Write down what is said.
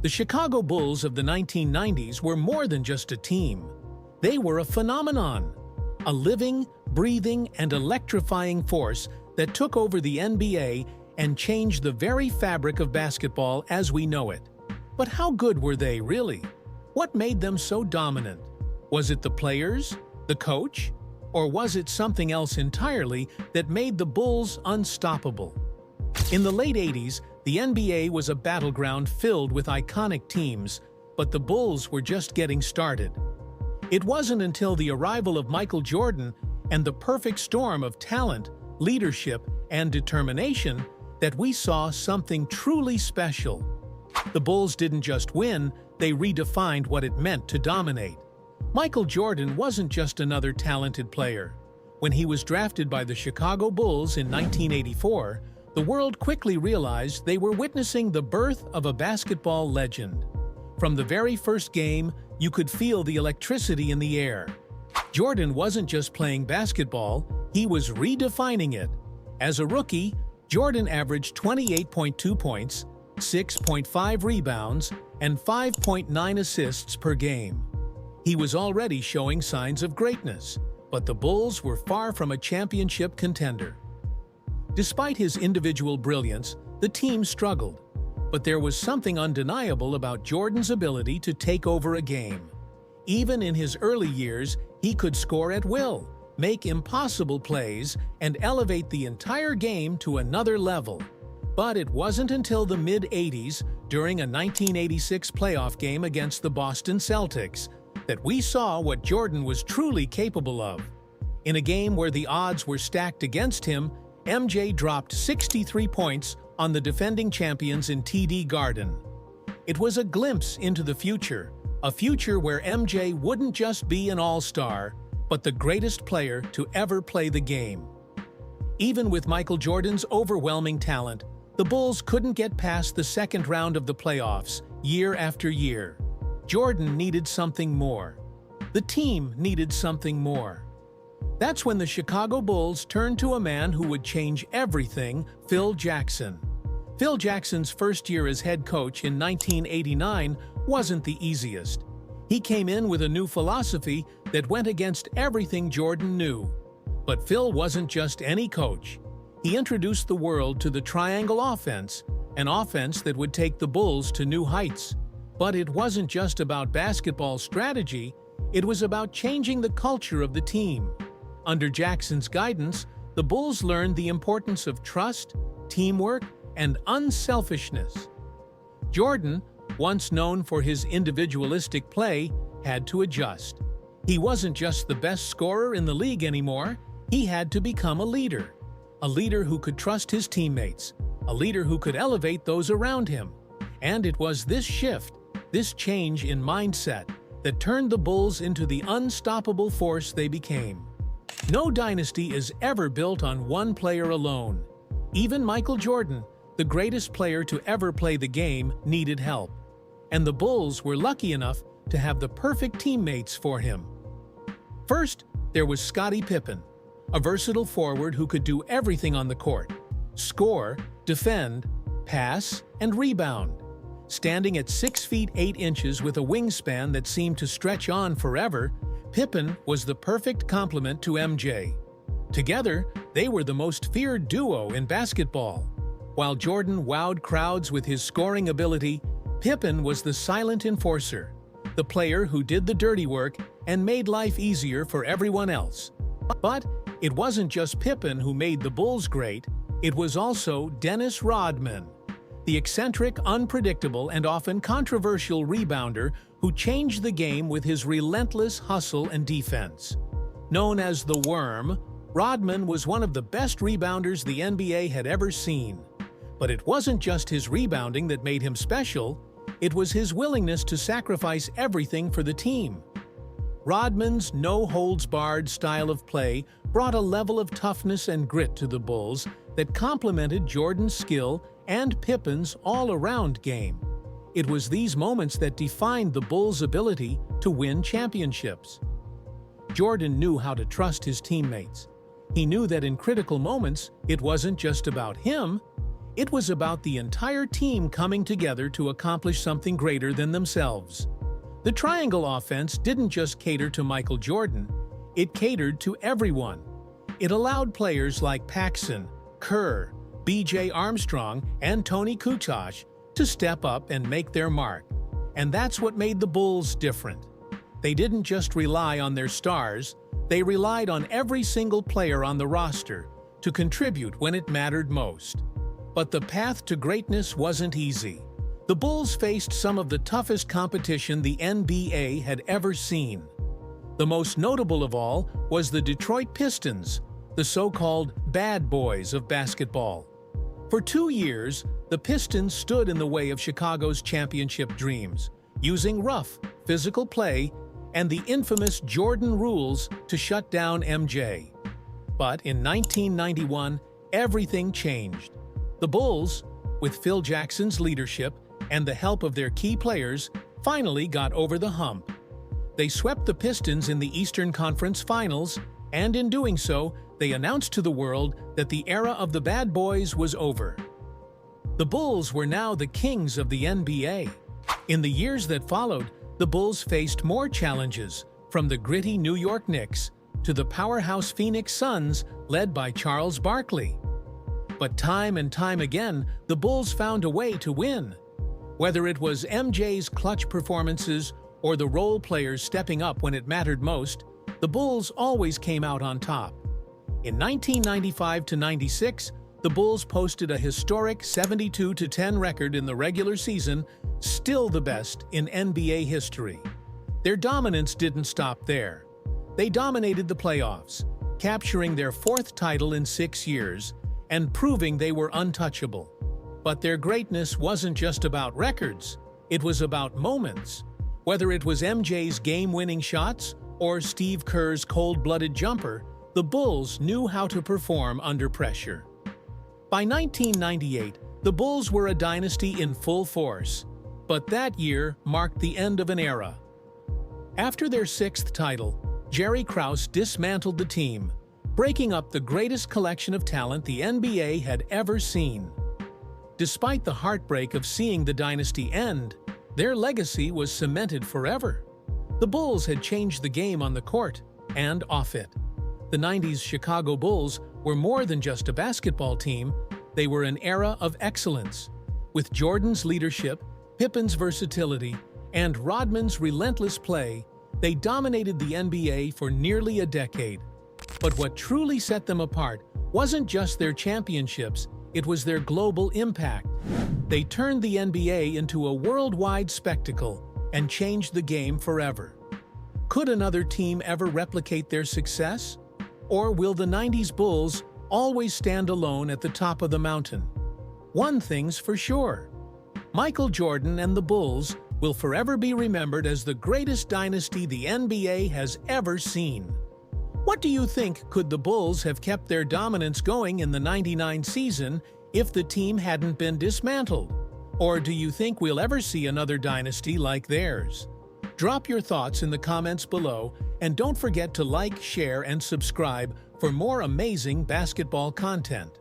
The Chicago Bulls of the 1990s were more than just a team. They were a phenomenon, a living, breathing, and electrifying force that took over the NBA and changed the very fabric of basketball as we know it. But how good were they, really? What made them so dominant? Was it the players, the coach, or was it something else entirely that made the Bulls unstoppable? In the late 80s, the NBA was a battleground filled with iconic teams, but the Bulls were just getting started. It wasn't until the arrival of Michael Jordan and the perfect storm of talent, leadership, and determination that we saw something truly special. The Bulls didn't just win, they redefined what it meant to dominate. Michael Jordan wasn't just another talented player. When he was drafted by the Chicago Bulls in 1984, the world quickly realized they were witnessing the birth of a basketball legend. From the very first game, you could feel the electricity in the air. Jordan wasn't just playing basketball, he was redefining it. As a rookie, Jordan averaged 28.2 points, 6.5 rebounds, and 5.9 assists per game. He was already showing signs of greatness, but the Bulls were far from a championship contender. Despite his individual brilliance, the team struggled, but there was something undeniable about Jordan's ability to take over a game. Even in his early years, he could score at will, make impossible plays, and elevate the entire game to another level. But it wasn't until the mid-80s, during a 1986 playoff game against the Boston Celtics, that we saw what Jordan was truly capable of. In a game where the odds were stacked against him, MJ dropped 63 points on the defending champions in TD Garden. It was a glimpse into the future, a future where MJ wouldn't just be an all-star, but the greatest player to ever play the game. Even with Michael Jordan's overwhelming talent, the Bulls couldn't get past the second round of the playoffs, year after year. Jordan needed something more. The team needed something more. That's when the Chicago Bulls turned to a man who would change everything, Phil Jackson. Phil Jackson's first year as head coach in 1989 wasn't the easiest. He came in with a new philosophy that went against everything Jordan knew. But Phil wasn't just any coach. He introduced the world to the triangle offense, an offense that would take the Bulls to new heights. But it wasn't just about basketball strategy, it was about changing the culture of the team. Under Jackson's guidance, the Bulls learned the importance of trust, teamwork, and unselfishness. Jordan, once known for his individualistic play, had to adjust. He wasn't just the best scorer in the league anymore, he had to become a leader who could trust his teammates, a leader who could elevate those around him. And it was this shift, this change in mindset, that turned the Bulls into the unstoppable force they became. No dynasty is ever built on one player alone. Even Michael Jordan, the greatest player to ever play the game, needed help. And the Bulls were lucky enough to have the perfect teammates for him. First, there was Scottie Pippen, a versatile forward who could do everything on the court: score, defend, pass, and rebound. Standing at 6 feet 8 inches with a wingspan that seemed to stretch on forever, Pippen was the perfect complement to MJ. Together, they were the most feared duo in basketball. While Jordan wowed crowds with his scoring ability, Pippen was the silent enforcer, the player who did the dirty work and made life easier for everyone else. But it wasn't just Pippen who made the Bulls great, it was also Dennis Rodman, the eccentric, unpredictable, and often controversial rebounder who changed the game with his relentless hustle and defense. Known as the Worm, Rodman was one of the best rebounders the NBA had ever seen. But it wasn't just his rebounding that made him special, it was his willingness to sacrifice everything for the team. Rodman's no-holds-barred style of play brought a level of toughness and grit to the Bulls that complemented Jordan's skill and Pippen's all-around game. It was these moments that defined the Bulls' ability to win championships. Jordan knew how to trust his teammates. He knew that in critical moments, it wasn't just about him, It was about the entire team coming together to accomplish something greater than themselves. The triangle offense didn't just cater to Michael Jordan, it catered to everyone. It allowed players like Paxson, Kerr, B.J. Armstrong, and Tony Kukoc to step up and make their mark. And that's what made the Bulls different. They didn't just rely on their stars, they relied on every single player on the roster to contribute when it mattered most. But the path to greatness wasn't easy. The Bulls faced some of the toughest competition the NBA had ever seen. The most notable of all was the Detroit Pistons, the so-called bad boys of basketball. For 2 years, the Pistons stood in the way of Chicago's championship dreams, using rough, physical play and the infamous Jordan rules to shut down MJ. But in 1991, everything changed. The Bulls, with Phil Jackson's leadership and the help of their key players, finally got over the hump. They swept the Pistons in the Eastern Conference Finals, and in doing so, they announced to the world that the era of the bad boys was over. The Bulls were now the kings of the NBA. In the years that followed, the Bulls faced more challenges, from the gritty New York Knicks to the powerhouse Phoenix Suns led by Charles Barkley. But time and time again, the Bulls found a way to win. Whether it was MJ's clutch performances or the role players stepping up when it mattered most, the Bulls always came out on top. In 1995-96, the Bulls posted a historic 72-10 record in the regular season, still the best in NBA history. Their dominance didn't stop there. They dominated the playoffs, capturing their 4th title in 6 years and proving they were untouchable. But their greatness wasn't just about records, it was about moments. Whether it was MJ's game-winning shots or Steve Kerr's cold-blooded jumper, the Bulls knew how to perform under pressure. By 1998, the Bulls were a dynasty in full force, but that year marked the end of an era. After their 6th title, Jerry Krause dismantled the team, breaking up the greatest collection of talent the NBA had ever seen. Despite the heartbreak of seeing the dynasty end, their legacy was cemented forever. The Bulls had changed the game on the court and off it. The 90s Chicago Bulls were more than just a basketball team, they were an era of excellence. With Jordan's leadership, Pippen's versatility, and Rodman's relentless play, they dominated the NBA for nearly a decade. But what truly set them apart wasn't just their championships, it was their global impact. They turned the NBA into a worldwide spectacle and changed the game forever. Could another team ever replicate their success? Or will the 90s Bulls always stand alone at the top of the mountain? One thing's for sure. Michael Jordan and the Bulls will forever be remembered as the greatest dynasty the NBA has ever seen. What do you think? Could the Bulls have kept their dominance going in the '99 season if the team hadn't been dismantled? Or do you think we'll ever see another dynasty like theirs? Drop your thoughts in the comments below, and don't forget to like, share, and subscribe for more amazing basketball content.